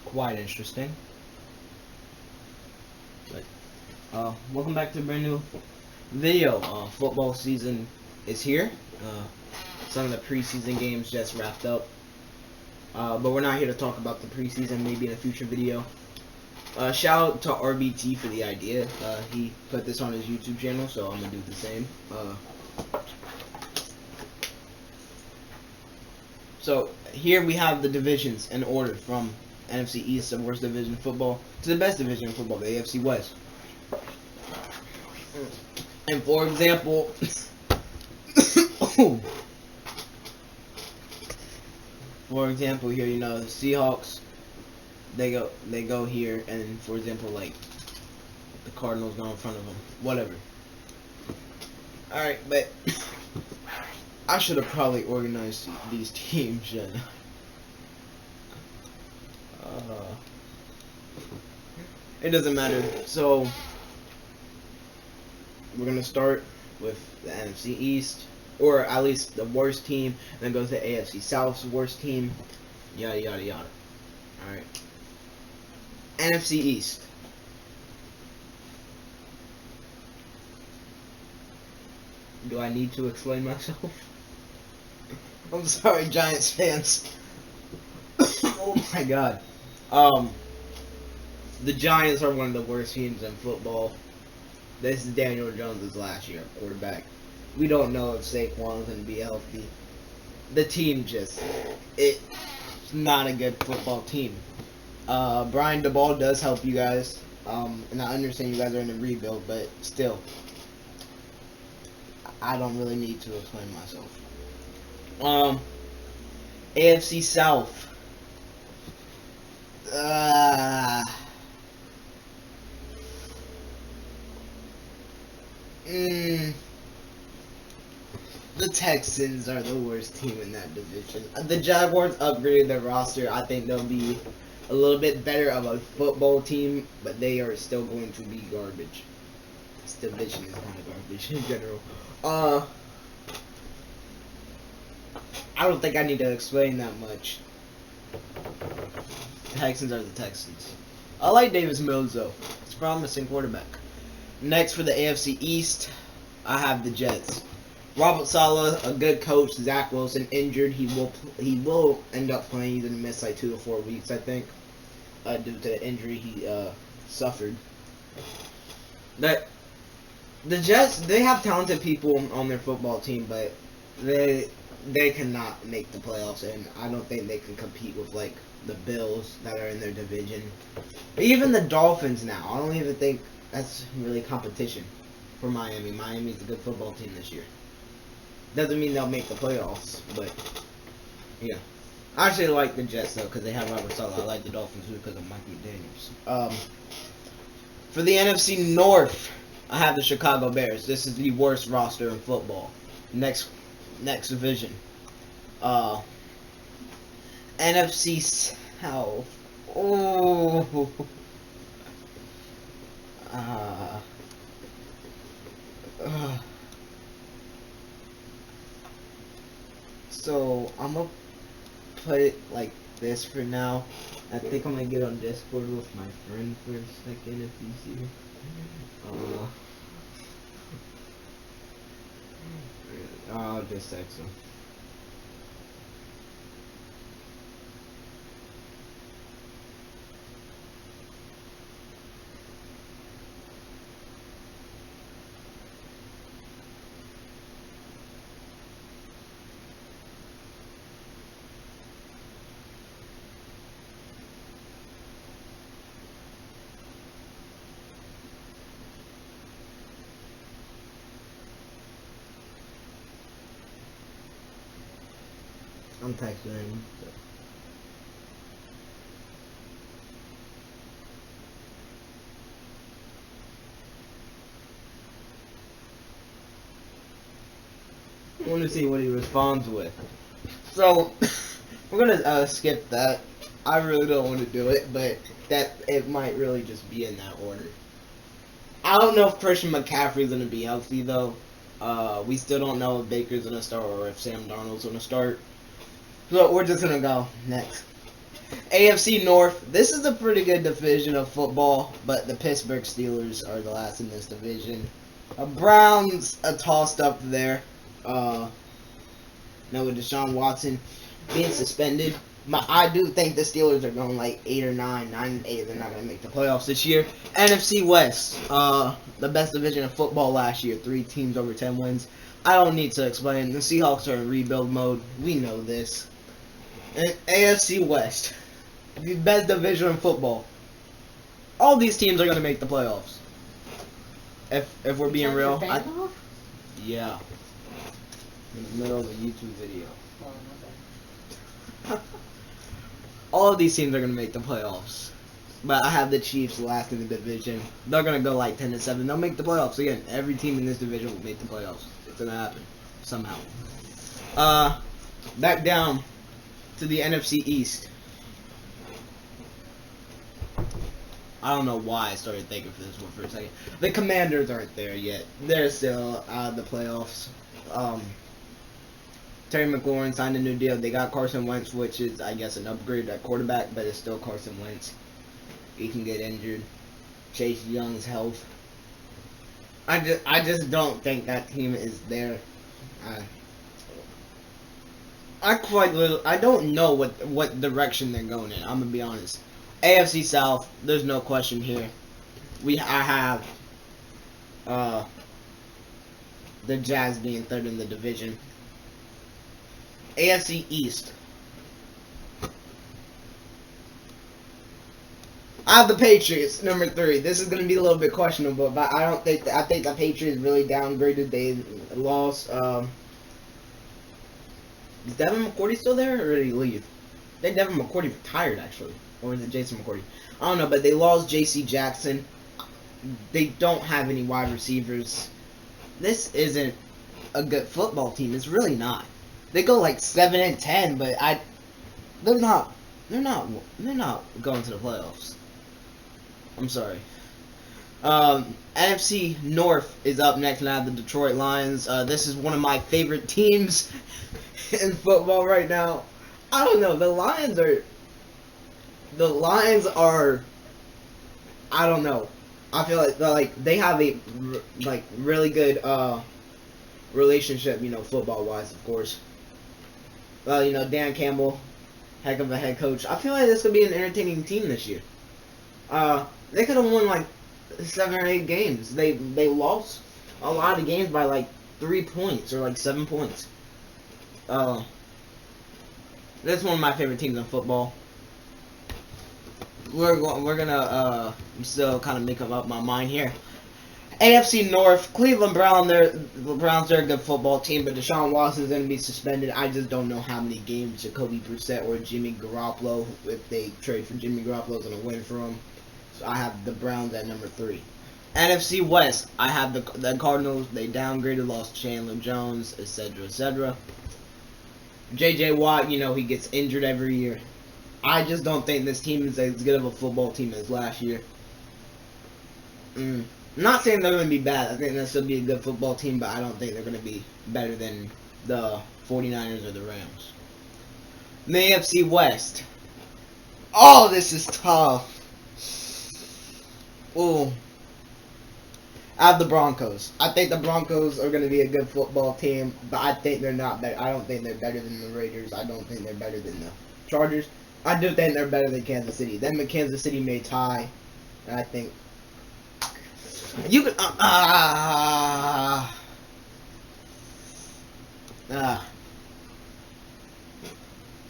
quite interesting. But welcome back to a brand new video. Football season is here. Some of the preseason games just wrapped up. But we're not here to talk about the preseason, maybe in a future video. Shout out to RBT for the idea. He put this on his YouTube channel, so I'm going to do the same. So here we have the divisions in order from NFC East, the worst division in football, to the best division in football, the AFC West. And for example, here, you know, the Seahawks, they go here, and for example, like the Cardinals go in front of them, whatever. All right, but I should have probably organized these teams. It doesn't matter. So we're gonna start with the NFC East, or at least the worst team, and then go to the AFC South's worst team. Yada yada yada. All right. NFC East. Do I need to explain myself? I'm sorry, Giants fans. Oh my god. The Giants are one of the worst teams in football. This is Daniel Jones' last year at quarterback. We don't know if Saquon's going to be healthy. The team it's not a good football team. Brian DeBall does help you guys. And I understand you guys are in a rebuild, but still, I don't really need to explain myself. AFC South. The Texans are the worst team in that division. The Jaguars upgraded their roster. I think they'll be a little bit better of a football team, but they are still going to be garbage. This division is kind of garbage in general. I don't think I need to explain that much. Texans are the Texans. I like Davis Mills though. He's a promising quarterback. Next for the AFC East, I have the Jets. Robert Saleh, a good coach. Zach Wilson injured. He will end up playing. He's gonna miss like 2 to 4 weeks, I think, due to the injury he suffered. The Jets, they have talented people on their football team, but they cannot make the playoffs, and I don't think they can compete with like the Bills that are in their division. But even the Dolphins now, I don't even think that's really competition for Miami. Miami's a good football team this year. Doesn't mean they'll make the playoffs, but yeah. I actually like the Jets though because they have Robert Saleh. I like the Dolphins too because of Mike McDaniels. For the NFC North, I have the Chicago Bears. This is the worst roster in football. Next division. NFC South. Oh. So I'm gonna put it like this for now. I think I'm gonna get on Discord with my friend for a second if he's here. I'll just text him. I'm texting him. I want to see what he responds with. So we're gonna skip that. I really don't want to do it, but that it might really just be in that order. I don't know if Christian McCaffrey's gonna be healthy though. We still don't know if Baker's gonna start or if Sam Darnold's gonna start. So we're just gonna go next. AFC North. This is a pretty good division of football, but the Pittsburgh Steelers are the last in this division. Browns tossed up there. With Deshaun Watson being suspended. But I do think the Steelers are going like 8 or 9, 9 and 8. They're not going to make the playoffs this year. NFC West, the best division of football last year. 3 teams over 10 wins. I don't need to explain. The Seahawks are in rebuild mode. We know this. And AFC West, the best division in football. All these teams are going to make the playoffs. If we're being real. Yeah. In the middle of a YouTube video. All of these teams are going to make the playoffs. But I have the Chiefs last in the division. They're going to go like 10-7. They'll make the playoffs. Again, every team in this division will make the playoffs. It's going to happen. Somehow. Back down to the NFC East. I don't know why I started thinking for this one for a second. The Commanders aren't there yet. They're still out of the playoffs. Terry McLaurin signed a new deal. They got Carson Wentz, which is, I guess, an upgrade at quarterback, but it's still Carson Wentz. He can get injured. Chase Young's health. I just don't think that team is there. I don't know what direction they're going in. I'm gonna be honest. AFC South, there's no question here. I have the Jazz being third in the division. AFC East. I have the Patriots, number 3. This is going to be a little bit questionable, but I think the Patriots really downgraded. They lost. Is Devin McCourty still there, or did he leave? I think Devin McCourty retired, actually. Or is it Jason McCourty? I don't know, but they lost J.C. Jackson. They don't have any wide receivers. This isn't a good football team. It's really not. They go like 7-10, but they're not going to the playoffs. I'm sorry. NFC North is up next, and I have the Detroit Lions. This is one of my favorite teams in football right now. I don't know. The Lions are. I don't know. I feel like they have a really good relationship, football wise, of course. Well, Dan Campbell, heck of a head coach. I feel like this could be an entertaining team this year. They could have won like 7 or 8 games. They lost a lot of games by like 3 points or like 7 points. That's one of my favorite teams in football. We're gonna still kind of make up my mind here. AFC North, Cleveland Browns. The Browns are a good football team, but Deshaun Watson is going to be suspended. I just don't know how many games Jacoby Brissett or Jimmy Garoppolo, if they trade for Jimmy Garoppolo, is going to win for them. So I have the Browns at number 3. NFC West, I have the Cardinals. They downgraded, lost Chandler Jones, etc., etc. J.J. Watt, he gets injured every year. I just don't think this team is as good of a football team as last year. I'm not saying they're going to be bad. I think they'll still be a good football team, but I don't think they're going to be better than the 49ers or the Rams. In the AFC West. Oh, this is tough. Ooh. I have the Broncos. I think the Broncos are going to be a good football team, but I think they're not better. I don't think they're better than the Raiders. I don't think they're better than the Chargers. I do think they're better than Kansas City. Them and Kansas City may tie, and I think you can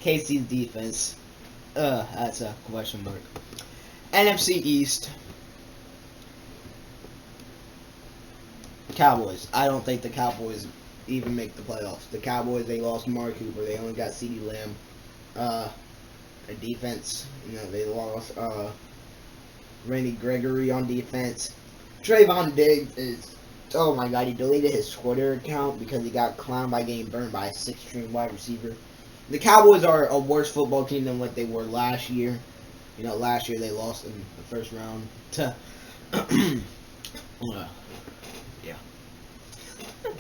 KC's defense. That's a question mark. NFC East. Cowboys. I don't think the Cowboys even make the playoffs. The Cowboys, they lost Mark Cooper. They only got CeeDee Lamb. Their defense, they lost Randy Gregory on defense. Trayvon Diggs is, oh my god, he deleted his Twitter account because he got clowned by getting burned by a 6-string wide receiver. The Cowboys are a worse football team than what they were last year. Last year they lost in the first round to the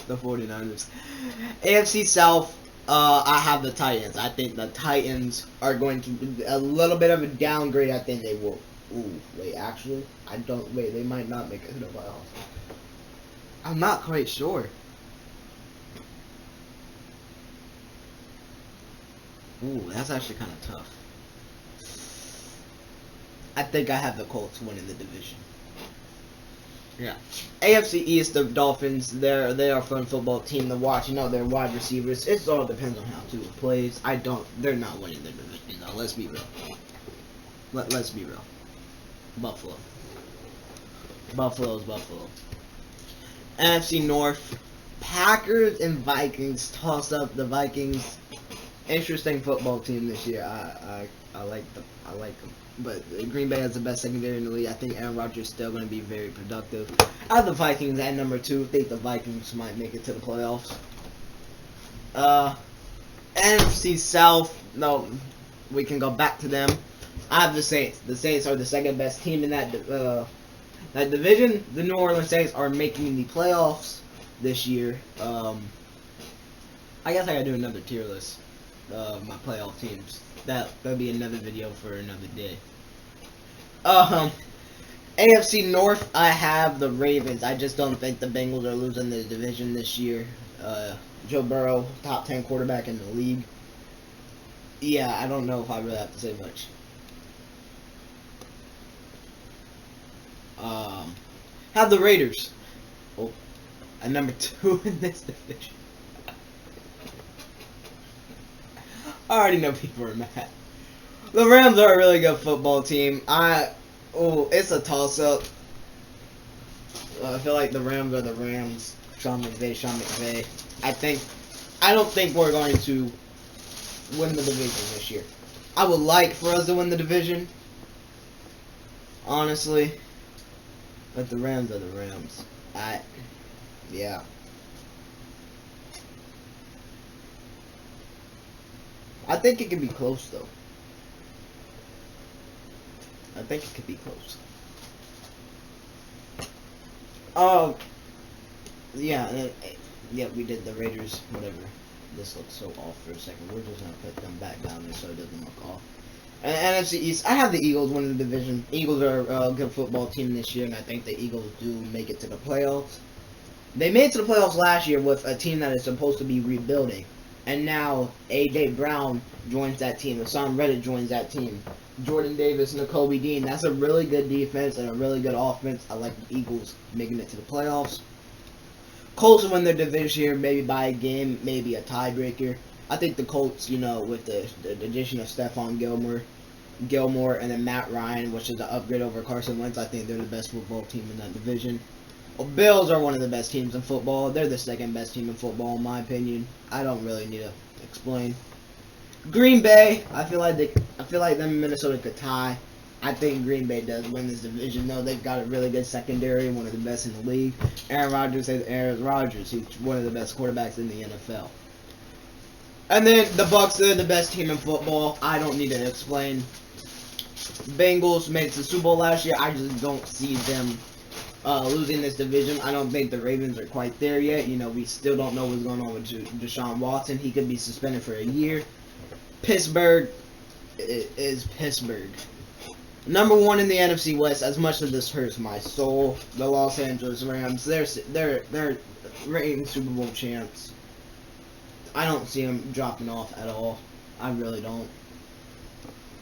49ers. AFC South, I have the Titans. I think the Titans are going to be a little bit of a downgrade. I think they will. Ooh, wait, actually, I don't. Wait, they might not make it to the playoffs. I'm not quite sure. Ooh, that's actually kind of tough. I think I have the Colts winning the division. Yeah. AFC East, the Dolphins, they are a fun football team to watch. You know, their wide receivers. It all depends on how Tua plays. They're not winning the division, though. Let's be real. Let's be real. Buffalo. Buffalo's Buffalo. NFC North, Packers and Vikings toss up. The Vikings, interesting football team this year. I like them. But Green Bay has the best secondary in the league. I think Aaron Rodgers is still going to be very productive. I have the Vikings at number 2. I think the Vikings might make it to the playoffs. NFC South, no, we can go back to them. I have the Saints. The Saints are the second best team in that division. The New Orleans Saints are making the playoffs this year. I guess I gotta do another tier list. My playoff teams. That'll be another video for another day. AFC North, I have the Ravens. I just don't think the Bengals are losing the division this year. Joe Burrow, top 10 quarterback in the league. Yeah, I don't know if I really have to say much. Have the Raiders. Oh, at number 2 in this division. I already know people are mad. The Rams are a really good football team. It's a toss-up. I feel like the Rams are the Rams. Sean McVay. I don't think we're going to win the division this year. I would like for us to win the division, honestly. But the Rams are the Rams. Yeah. I think it could be close, though. I think it could be close. Yeah, we did the Raiders, whatever. This looks so off for a second. We're just going to put them back down there so it doesn't look off. And NFC East, I have the Eagles winning the division. Eagles are a good football team this year, and I think the Eagles do make it to the playoffs. They made it to the playoffs last year with a team that is supposed to be rebuilding. And now A.J. Brown joins that team. Hassan Reddick joins that team. Jordan Davis, Nakobe Dean. That's a really good defense and a really good offense. I like the Eagles making it to the playoffs. Colts will win their division here, maybe by a game, maybe a tiebreaker. I think the Colts, with the addition of Stephon Gilmore, and then Matt Ryan, which is an upgrade over Carson Wentz, I think they're the best football team in that division. Bills are one of the best teams in football. They're the second best team in football, in my opinion. I don't really need to explain. Green Bay, I feel like them and Minnesota could tie. I think Green Bay does win this division, though. They've got a really good secondary, one of the best in the league. Aaron Rodgers is Aaron Rodgers. He's one of the best quarterbacks in the NFL. And then the Bucs, they're the best team in football. I don't need to explain. Bengals made it to the Super Bowl last year. I just don't see them losing this division. I don't think the Ravens are quite there yet. We still don't know what's going on with Deshaun Watson. He could be suspended for a year. Pittsburgh is Pittsburgh. Number 1 in the NFC West. As much as this hurts my soul, the Los Angeles Rams. They're reigning Super Bowl champs. I don't see them dropping off at all. I really don't.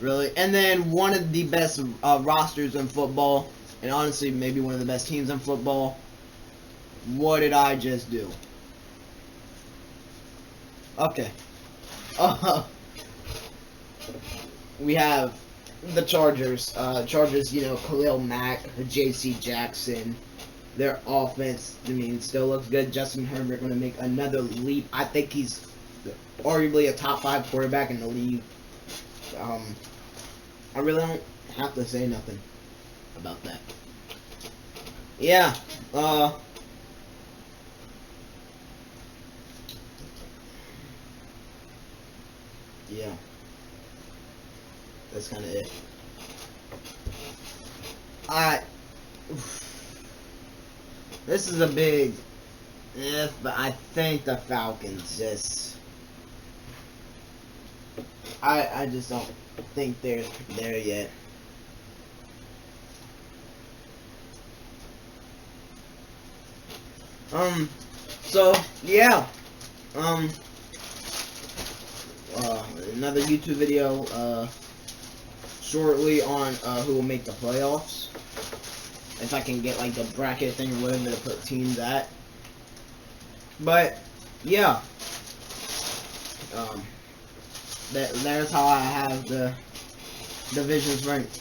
Really. And then one of the best rosters in football. And honestly, maybe one of the best teams in football. What did I just do? Okay. We have the Chargers. Chargers, Khalil Mack, J.C. Jackson. Their offense, still looks good. Justin Herbert going to make another leap. I think he's arguably a top 5 quarterback in the league. I really don't have to say nothing about that. Yeah, yeah, that's kind of it. This is a big if, but I think the Falcons just I just don't think they're there yet. So yeah. Another YouTube video shortly on who will make the playoffs. If I can get like the bracket thing or whatever to put teams at. But yeah. There's how I have the divisions ranked.